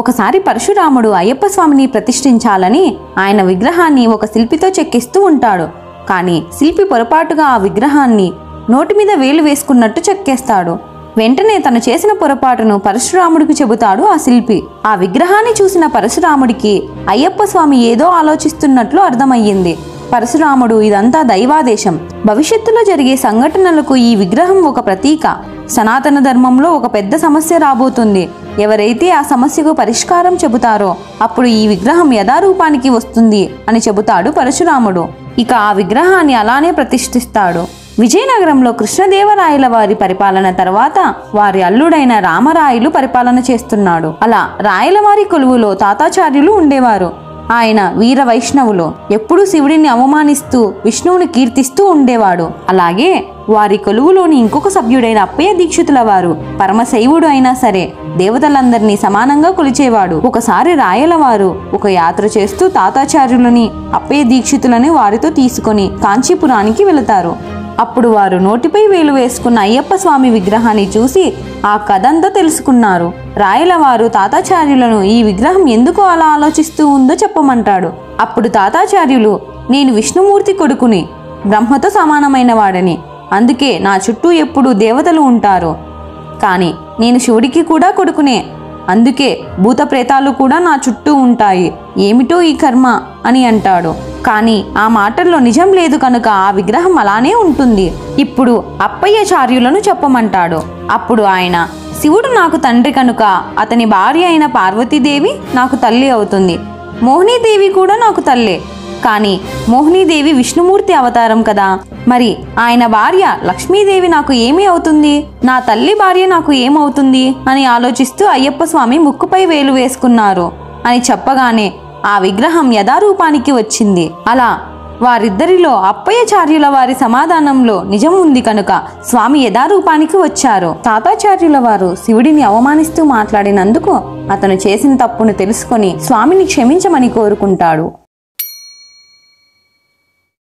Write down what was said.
ఒకసారి పరశురాముడు అయ్యప్ప స్వామిని ప్రతిష్ఠించాలని ఆయన విగ్రహాన్ని ఒక శిల్పితో చెక్కిస్తూ ఉంటాడు. కానీ శిల్పి పొరపాటుగా ఆ విగ్రహాన్ని నోటి మీద వేలు వేసుకున్నట్టు చెక్కేస్తాడు. వెంటనే తను చేసిన పొరపాటును పరశురాముడికి చెబుతాడు ఆ శిల్పి. ఆ విగ్రహాన్ని చూసిన పరశురాముడికి అయ్యప్ప స్వామి ఏదో ఆలోచిస్తున్నట్లు అర్థమయ్యింది. పరశురాముడు ఇదంతా దైవాదేశం, భవిష్యత్తులో జరిగే సంఘటనలకు ఈ విగ్రహం ఒక ప్రతీక, సనాతన ధర్మంలో ఒక పెద్ద సమస్య రాబోతుంది, ఎవరైతే ఆ సమస్యకు పరిష్కారం చెబుతారో అప్పుడు ఈ విగ్రహం యథారూపానికి వస్తుంది అని చెబుతాడు పరశురాముడు. ఇక ఆ విగ్రహాన్ని అలానే ప్రతిష్ఠిస్తాడు. విజయనగరంలో కృష్ణదేవరాయల వారి పరిపాలన తర్వాత వారి అల్లుడైన రామరాయలు పరిపాలన చేస్తున్నాడు. అలా రాయలవారి కొలువులో తాతాచార్యులు ఉండేవారు. ఆయన వీర వైష్ణవులు, ఎప్పుడూ శివుడిని అవమానిస్తూ విష్ణువుని కీర్తిస్తూ ఉండేవాడు. అలాగే వారి కొలువులోని ఇంకొక సభ్యుడైన అప్పయ్య దీక్షితుల వారు పరమశైవుడు అయినా సరే దేవతలందరినీ సమానంగా కొలిచేవాడు. ఒకసారి రాయలవారు ఒక యాత్ర చేస్తూ తాతాచార్యులని అప్పయ్య దీక్షితులని వారితో తీసుకొని కాంచీపురానికి వెళతారు. అప్పుడు వారు నోటిపై వేలు వేసుకున్న అయ్యప్ప స్వామి విగ్రహాన్ని చూసి ఆ కథంతా తెలుసుకున్నారు. రాయలవారు తాతాచార్యులను ఈ విగ్రహం ఎందుకు అలా ఆలోచిస్తూ ఉందో చెప్పమంటాడు. అప్పుడు తాతాచార్యులు, నేను విష్ణుమూర్తి కొడుకుని, బ్రహ్మతో సమానమైన వాడని, అందుకే నా చుట్టూ ఎప్పుడూ దేవతలు ఉంటారు. కానీ నేను శివుడికి కూడా కొడుకునే, అందుకే భూత ప్రేతాలు కూడా నా చుట్టూ ఉంటాయి, ఏమిటో ఈ కర్మ అని అంటాడు. కానీ ఆ మాటల్లో నిజం లేదు కనుక ఆ విగ్రహం అలానే ఉంటుంది. ఇప్పుడు అప్పయ్యాచార్యులను చెప్పమంటాడు. అప్పుడు ఆయన, శివుడు నాకు తండ్రి కనుక అతని భార్య అయిన పార్వతీదేవి నాకు తల్లి అవుతుంది, మోహినీదేవి కూడా నాకు తల్లే. కానీ మోహినీదేవి విష్ణుమూర్తి అవతారం కదా, మరి ఆయన భార్య లక్ష్మీదేవి నాకు ఏమి అవుతుంది, నా తల్లి భార్య నాకు ఏమవుతుంది అని ఆలోచిస్తూ అయ్యప్ప స్వామి ముక్కుపై వేలు వేసుకున్నారు అని చెప్పగానే ఆ విగ్రహం యథారూపానికి వచ్చింది. అలా వారిద్దరిలో అప్పయ్యాచార్యుల వారి సమాధానంలో నిజం ఉంది కనుక స్వామి యథారూపానికి వచ్చారు. తాతాచార్యుల వారు శివుడిని అవమానిస్తూ మాట్లాడినందుకు అతను చేసిన తప్పును తెలుసుకొని స్వామిని క్షమించమని కోరుకుంటాడు.